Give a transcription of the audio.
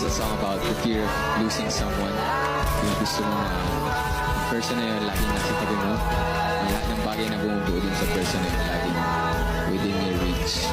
a song about the fear of losing someone. Yung gusto mo na person na yun laging nasa tabi mo. Ang lahat ng bagay na bumubuo dun sa person na yun laging within your reach.